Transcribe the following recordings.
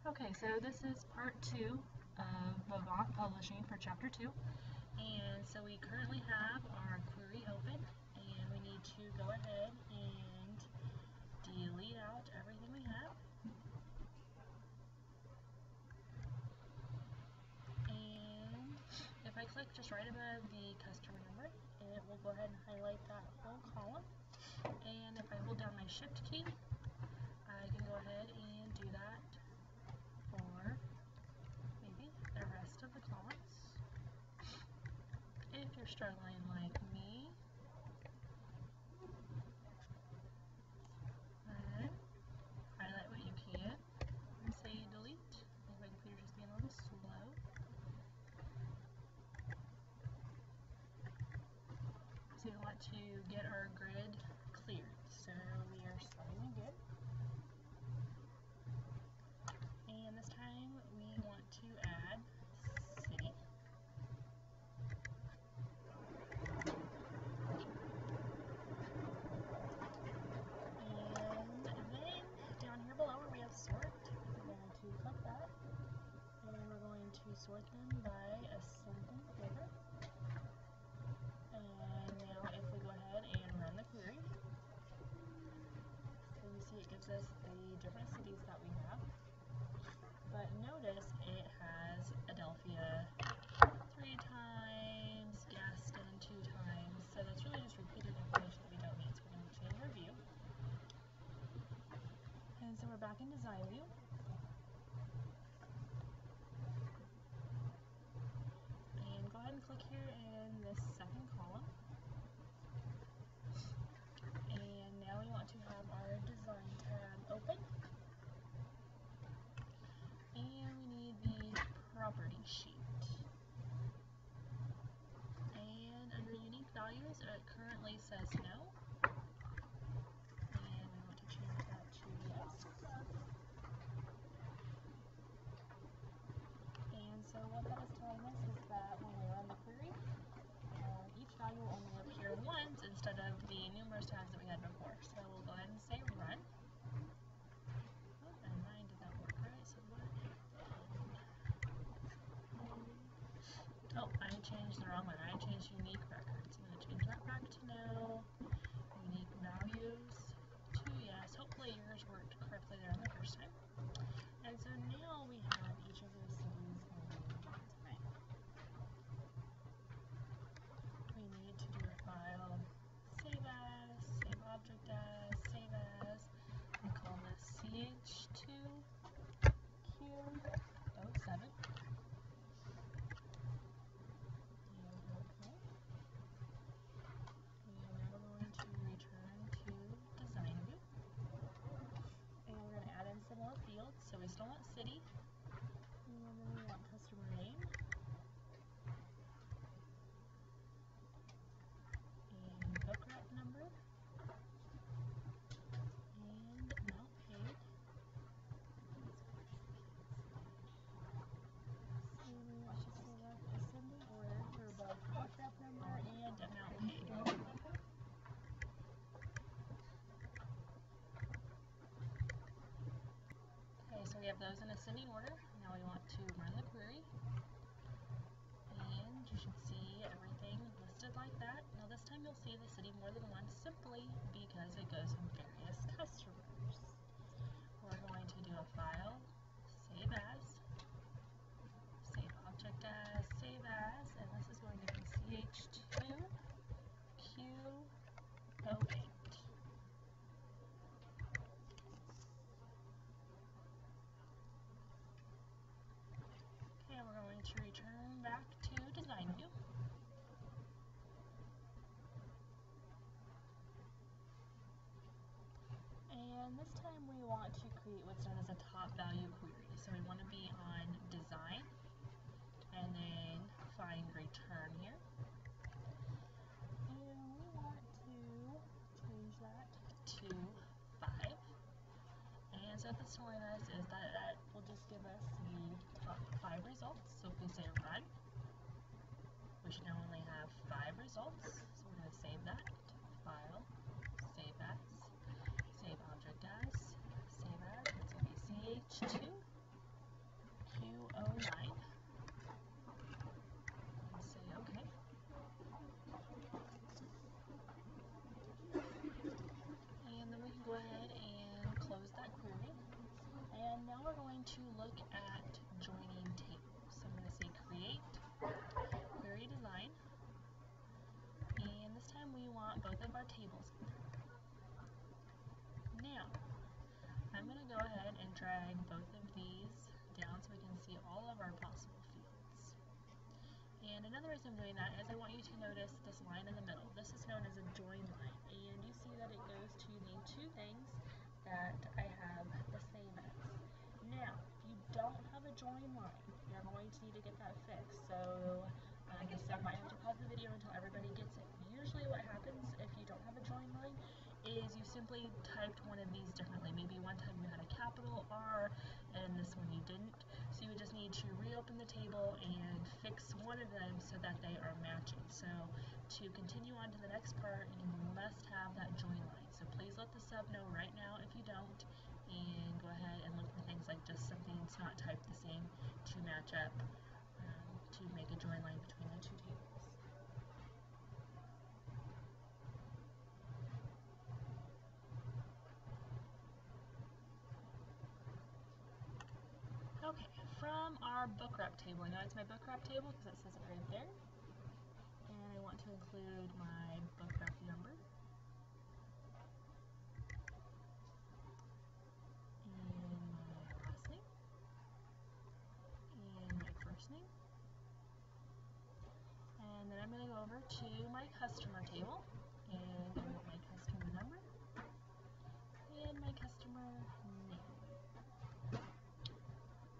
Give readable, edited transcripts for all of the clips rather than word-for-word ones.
Okay, so this is part 2 of Bavant Publishing for chapter 2. And so we currently have our query open, and we need to go ahead and delete out everything we have. And if I click just right above the customer number, it will go ahead and highlight that whole column. And if I hold down my shift key, I can go ahead and do that for maybe the rest of the columns. If you're struggling like me, then highlight what you can and say delete. I think my computer's just being a little slow. So we want to get our grid cleared. So we are starting again. And this time we want to add city. And then down here below where we have sort, we're going to click that. And we're going to sort them by ascending order. And now if we go ahead and run the query, so you see it gives us the different cities that we have. But notice it has Adelphia 3 times, Gaston 2 times, so that's really just repeating information that we don't need. So we're going to change our view. And so we're back in design view. And go ahead and click here in this second column. And now we want to have our design tab open. And we need the property sheet. And under unique values, it currently says no. And we want to change that to yes. And so what that is telling us is that when we run the query, each value will only appear once instead of the numerous times that we had before. So we'll go ahead and say run. And mine did not work right, so what? Oh, I changed the wrong one. I changed unique records. I'm going to change that back to no. Unique values to yes. Hopefully yours worked correctly there on the first time. And so now we have each of those cities on tonight. We need to do a file, save as, save object as, save as. We call this ch2q07. Fields, so we still want city, and then we want customer name, and book rec number, and amount paid. So we want to select ascending order for both book rec number and amount paid. So we have those in ascending order. Now we want to run the query. And you should see everything listed like that. Now this time you'll see the city more than once simply because it goes in various customers. We're going to do a file, save as, save object as, save as, and this is going to be ch2q08. To return back to design view. And this time we want to create what's known as a top value query. So we want to be on design and then find return here. And we want to change that to 5. And so what that's telling us is that that will just give us the top 5 results. So if we say run, we should now only have 5 results. So we're going to save that, file, save as, save object as, save as, that's going to be ch2 going to look at joining tables. So I'm going to say create, query design, and this time we want both of our tables in there. Now, I'm going to go ahead and drag both of these down so we can see all of our possible fields. And another reason I'm doing that is I want you to notice this line in the middle. This is known as a join line, and you see that it goes to the two things that I have the same as. Now, if you don't have a join line, you're going to need to get that fixed. So I guess I might have to pause the video until everybody gets it. Usually what happens if you don't have a join line is you simply typed one of these differently. Maybe one time you had a capital R and this one you didn't. So you would just need to reopen the table and fix one of them so that they are matching. So to continue on to the next part, you must have that join line. So please let the sub know right now if you don't, and go ahead and look for things like just something's not typed the same to match up to make a join line between the two tables. Okay, from our book wrap table, I know it's my book wrap table because it says it right there, and I want to include my book wrap number, and my last name, and my first name, and then I'm going to go over to my customer table, and I want my customer number, and my customer name.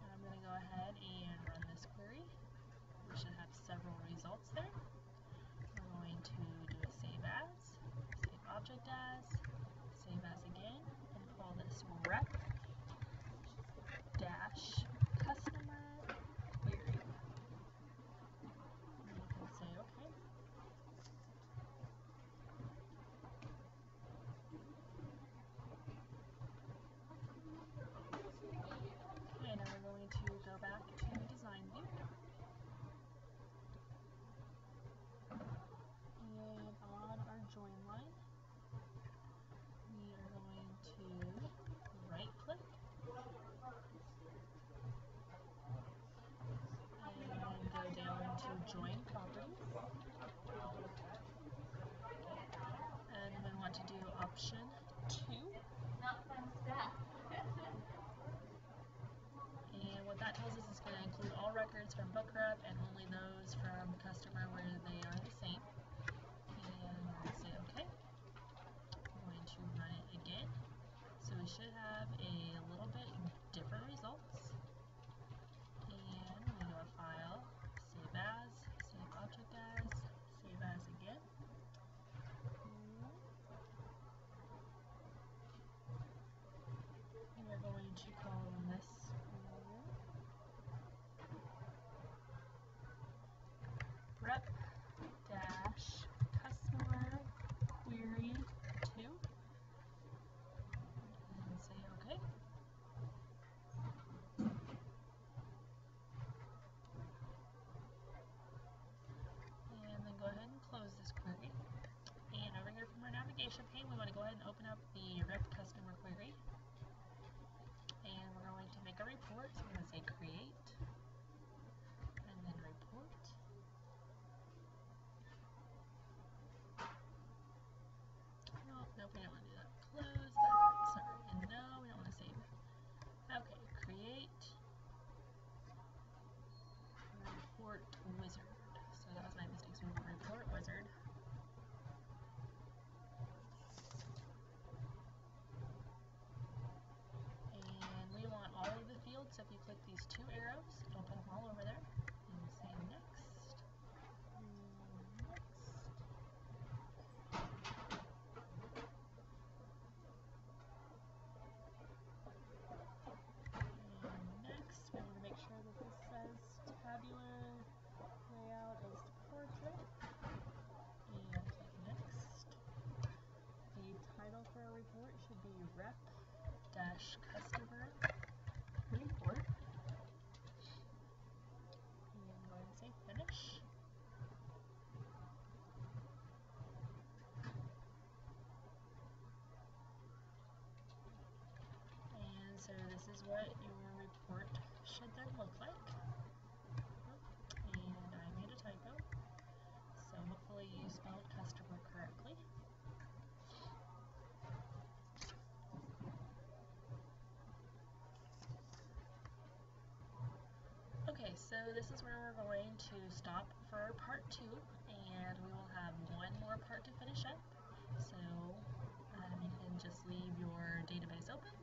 I'm going to go ahead and run this query. We should have several results there. We're going to do a save as, save object as, save as again, and call this rep dash customer query. And you can say OK. Okay, now we're going to go back to design view. And on our join line, we are going to right click and then go down to join properties. And we want to do option 2. And what that tells us is going to include all records from book wrap and only those from customer where they are the same. And we're going to say OK. We're going to run it again. So we should have a little bit different results. And we go to File, Save As, Save Object As, Save As again. And we're going to call this rep dash customer query 2 and say OK. And then go ahead and close this query. And over here from our navigation pane, we want to go ahead and open up the rep customer query. And we're going to make a report. So we're going to say create and then report. Nope, we don't want to do that. Close that. Sorry. And no, we don't want to save. Okay, create report wizard. So that was my mistake. So we want report wizard. And we want all of the fields. So if you click these two arrows, it'll put them all over there. And say next. Tabular layout is portrait, and click next. The title for our report should be rep dash customer report, and go ahead and say finish. And so this is what your report report should then look like. And I made a typo, so hopefully you spelled customer correctly. Okay, so this is where we're going to stop for part 2, and we will have one more part to finish up. So you can just leave your database open